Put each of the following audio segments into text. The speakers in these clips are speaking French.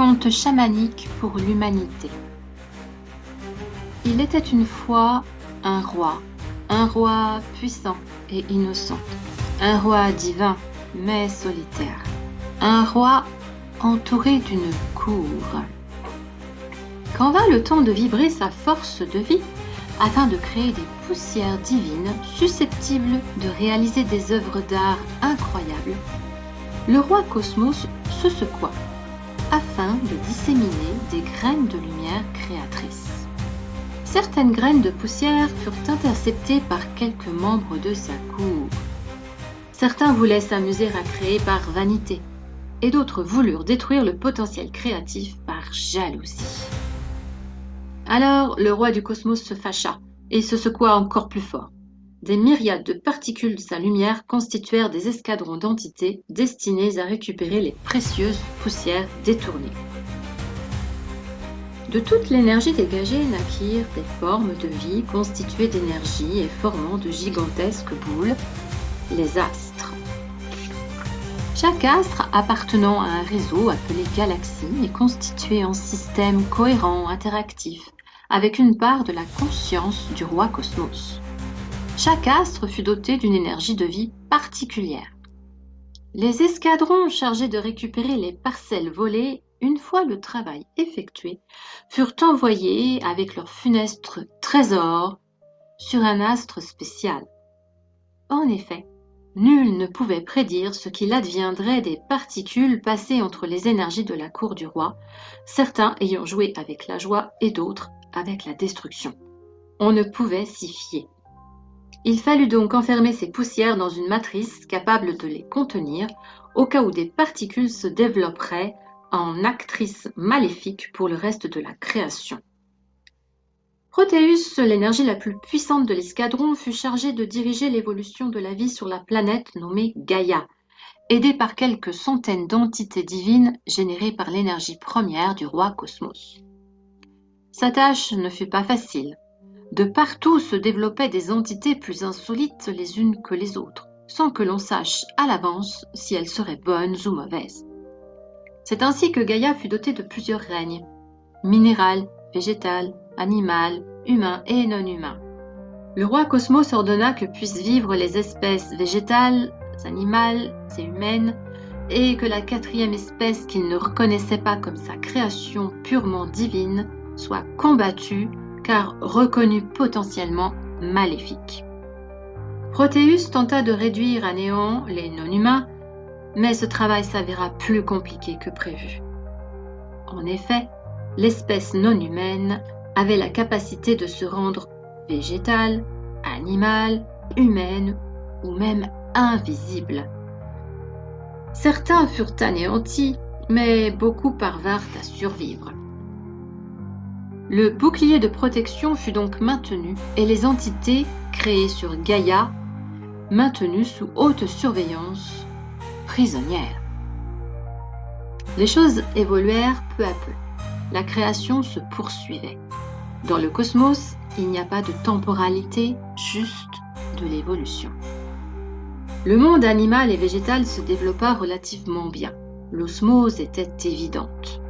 Conte chamanique pour l'humanité. Il était une fois un roi puissant et innocent, un roi divin mais solitaire, un roi entouré d'une cour. Quand vint le temps de vibrer sa force de vie, afin de créer des poussières divines susceptibles de réaliser des œuvres d'art incroyables, le roi Cosmos se secoua afin de disséminer des graines de lumière créatrices. Certaines graines de poussière furent interceptées par quelques membres de sa cour. Certains voulaient s'amuser à créer par vanité, et d'autres voulurent détruire le potentiel créatif par jalousie. Alors le roi du cosmos se fâcha et se secoua encore plus fort. Des myriades de particules de sa lumière constituèrent des escadrons d'entités destinés à récupérer les précieuses poussières détournées. De toute l'énergie dégagée naquirent des formes de vie constituées d'énergie et formant de gigantesques boules, les astres. Chaque astre appartenant à un réseau appelé galaxie est constitué en système cohérent, interactif, avec une part de la conscience du roi Cosmos. Chaque astre fut doté d'une énergie de vie particulière. Les escadrons chargés de récupérer les parcelles volées, une fois le travail effectué, furent envoyés avec leurs funestes trésors sur un astre spécial. En effet, nul ne pouvait prédire ce qu'il adviendrait des particules passées entre les énergies de la cour du roi, certains ayant joué avec la joie et d'autres avec la destruction. On ne pouvait s'y fier. Il fallut donc enfermer ces poussières dans une matrice capable de les contenir au cas où des particules se développeraient en actrices maléfiques pour le reste de la création. Proteus, l'énergie la plus puissante de l'escadron, fut chargée de diriger l'évolution de la vie sur la planète nommée Gaïa, aidée par quelques centaines d'entités divines générées par l'énergie première du roi Cosmos. Sa tâche ne fut pas facile. De partout se développaient des entités plus insolites les unes que les autres, sans que l'on sache à l'avance si elles seraient bonnes ou mauvaises. C'est ainsi que Gaïa fut dotée de plusieurs règnes, minéral, végétal, animal, humain et non humain. Le roi Cosmos ordonna que puissent vivre les espèces végétales, animales et humaines, et que la quatrième espèce qu'il ne reconnaissait pas comme sa création purement divine soit combattue car reconnue potentiellement maléfique. Proteus tenta de réduire à néant les non-humains, mais ce travail s'avéra plus compliqué que prévu. En effet, l'espèce non-humaine avait la capacité de se rendre végétale, animale, humaine ou même invisible. Certains furent anéantis, mais beaucoup parvinrent à survivre. Le bouclier de protection fut donc maintenu et les entités créées sur Gaïa maintenues sous haute surveillance, prisonnières. Les choses évoluèrent peu à peu. La création se poursuivait. Dans le cosmos, il n'y a pas de temporalité, juste de l'évolution. Le monde animal et végétal se développa relativement bien. L'osmose était évidente.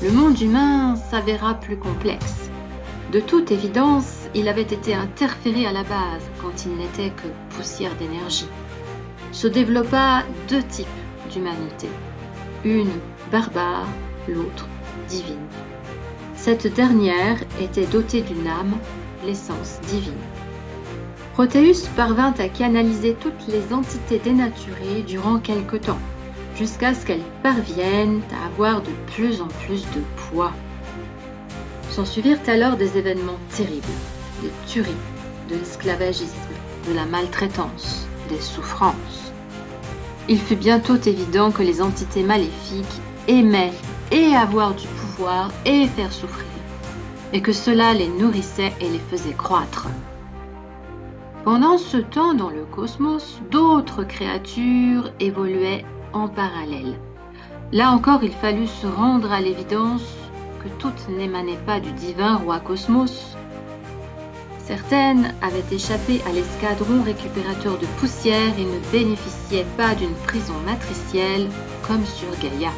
Le monde humain s'avéra plus complexe. De toute évidence, il avait été interféré à la base quand il n'était que poussière d'énergie. Se développa deux types d'humanité, une barbare, l'autre divine. Cette dernière était dotée d'une âme, l'essence divine. Proteus parvint à canaliser toutes les entités dénaturées durant quelque temps, jusqu'à ce qu'elles parviennent à avoir de plus en plus de poids. S'ensuivirent alors des événements terribles, des tueries, de l'esclavagisme, de la maltraitance, des souffrances. Il fut bientôt évident que les entités maléfiques aimaient et avoir du pouvoir et faire souffrir, et que cela les nourrissait et les faisait croître. Pendant ce temps, dans le cosmos, d'autres créatures évoluaient en parallèle. Là encore, il fallut se rendre à l'évidence que toutes n'émanaient pas du divin roi Cosmos. Certaines avaient échappé à l'escadron récupérateur de poussière et ne bénéficiaient pas d'une prison matricielle comme sur Gaïa.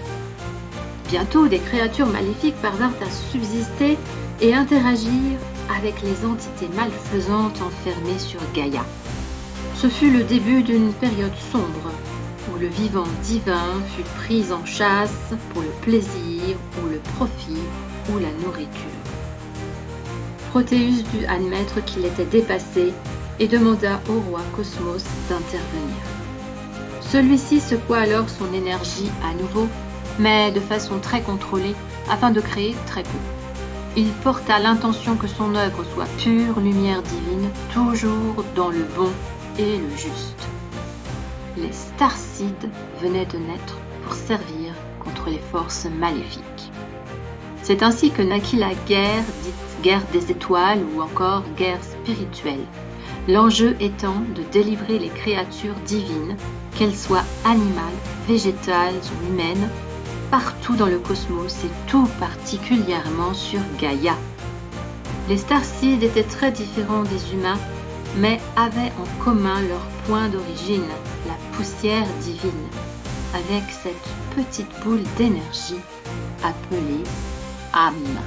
Bientôt, des créatures maléfiques parvinrent à subsister et interagir avec les entités malfaisantes enfermées sur Gaïa. Ce fut le début d'une période sombre, où le vivant divin fut pris en chasse pour le plaisir ou le profit ou la nourriture. Protéus dut admettre qu'il était dépassé et demanda au roi Cosmos d'intervenir. Celui-ci secoua alors son énergie à nouveau, mais de façon très contrôlée, afin de créer très peu. Il porta l'intention que son œuvre soit pure lumière divine, toujours dans le bon et le juste. Les Starseeds venaient de naître pour servir contre les forces maléfiques. C'est ainsi que naquit la guerre, dite guerre des étoiles ou encore guerre spirituelle, l'enjeu étant de délivrer les créatures divines, qu'elles soient animales, végétales ou humaines, partout dans le cosmos et tout particulièrement sur Gaïa. Les Starseeds étaient très différents des humains, mais avaient en commun leur point d'origine, la poussière divine, avec cette petite boule d'énergie appelée âme.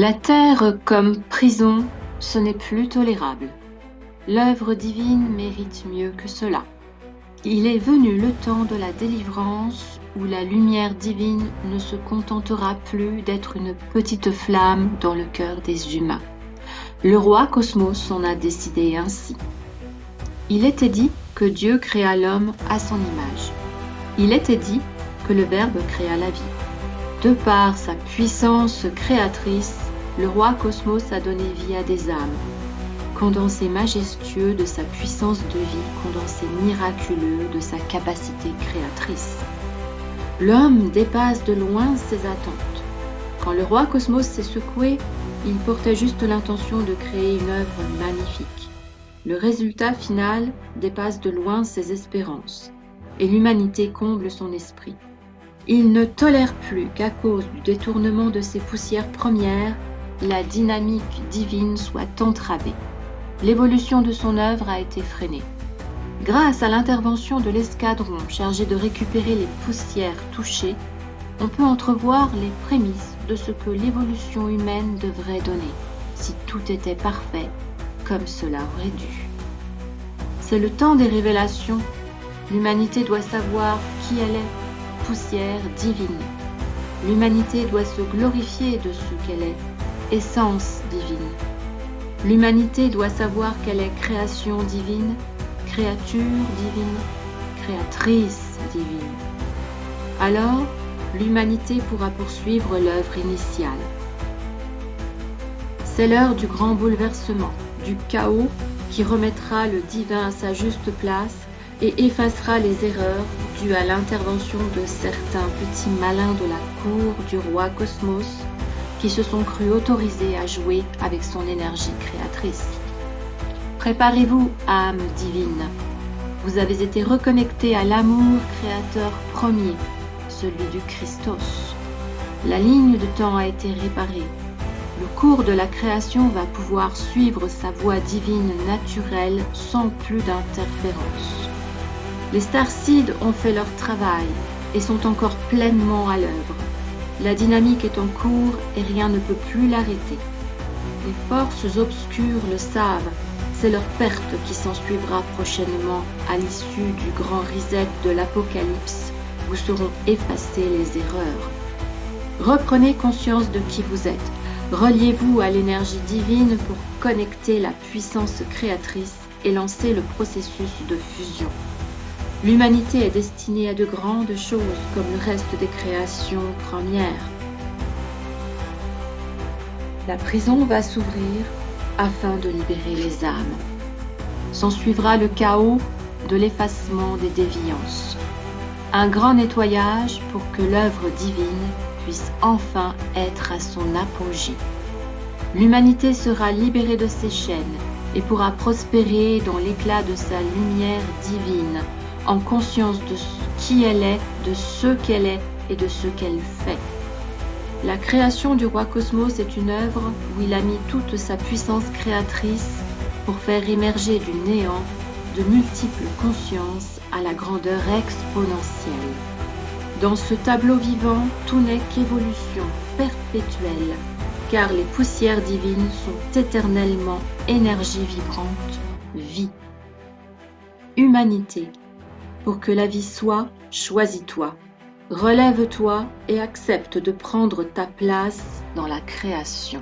La terre comme prison, ce n'est plus tolérable. L'œuvre divine mérite mieux que cela. Il est venu le temps de la délivrance où la lumière divine ne se contentera plus d'être une petite flamme dans le cœur des humains. Le roi Cosmos en a décidé ainsi. Il était dit que Dieu créa l'homme à son image. Il était dit que le Verbe créa la vie. De par sa puissance créatrice, le roi Cosmos a donné vie à des âmes. Condensé majestueux de sa puissance de vie, condensé miraculeux de sa capacité créatrice. L'homme dépasse de loin ses attentes. Quand le roi Cosmos s'est secoué, il portait juste l'intention de créer une œuvre magnifique. Le résultat final dépasse de loin ses espérances, et l'humanité comble son esprit. Il ne tolère plus qu'à cause du détournement de ses poussières premières, la dynamique divine soit entravée. L'évolution de son œuvre a été freinée. Grâce à l'intervention de l'escadron chargé de récupérer les poussières touchées, on peut entrevoir les prémices de ce que l'évolution humaine devrait donner, si tout était parfait, comme cela aurait dû. C'est le temps des révélations. L'humanité doit savoir qui elle est, poussière divine. L'humanité doit se glorifier de ce qu'elle est, essence divine. L'humanité doit savoir qu'elle est création divine, créature divine, créatrice divine. Alors, l'humanité pourra poursuivre l'œuvre initiale. C'est l'heure du grand bouleversement, du chaos qui remettra le divin à sa juste place et effacera les erreurs dues à l'intervention de certains petits malins de la cour du roi Cosmos qui se sont crus autorisés à jouer avec son énergie créatrice. Préparez-vous, âme divine. Vous avez été reconnecté à l'amour créateur premier, celui du Christos. La ligne de temps a été réparée. Le cours de la création va pouvoir suivre sa voie divine naturelle sans plus d'interférence. Les starseeds ont fait leur travail et sont encore pleinement à l'œuvre. La dynamique est en cours et rien ne peut plus l'arrêter. Les forces obscures le savent, c'est leur perte qui s'ensuivra prochainement à l'issue du grand reset de l'Apocalypse où seront effacées les erreurs. Reprenez conscience de qui vous êtes. Reliez-vous à l'énergie divine pour connecter la puissance créatrice et lancer le processus de fusion. L'humanité est destinée à de grandes choses comme le reste des créations premières. La prison va s'ouvrir afin de libérer les âmes. S'ensuivra le chaos de l'effacement des déviances. Un grand nettoyage pour que l'œuvre divine puisse enfin être à son apogée. L'humanité sera libérée de ses chaînes et pourra prospérer dans l'éclat de sa lumière divine, en conscience de qui elle est, de ce qu'elle est et de ce qu'elle fait. La création du roi Cosmos est une œuvre où il a mis toute sa puissance créatrice pour faire émerger du néant de multiples consciences à la grandeur exponentielle. Dans ce tableau vivant, tout n'est qu'évolution perpétuelle, car les poussières divines sont éternellement énergie vibrante, vie. Humanité, pour que la vie soit, choisis-toi, relève-toi et accepte de prendre ta place dans la création.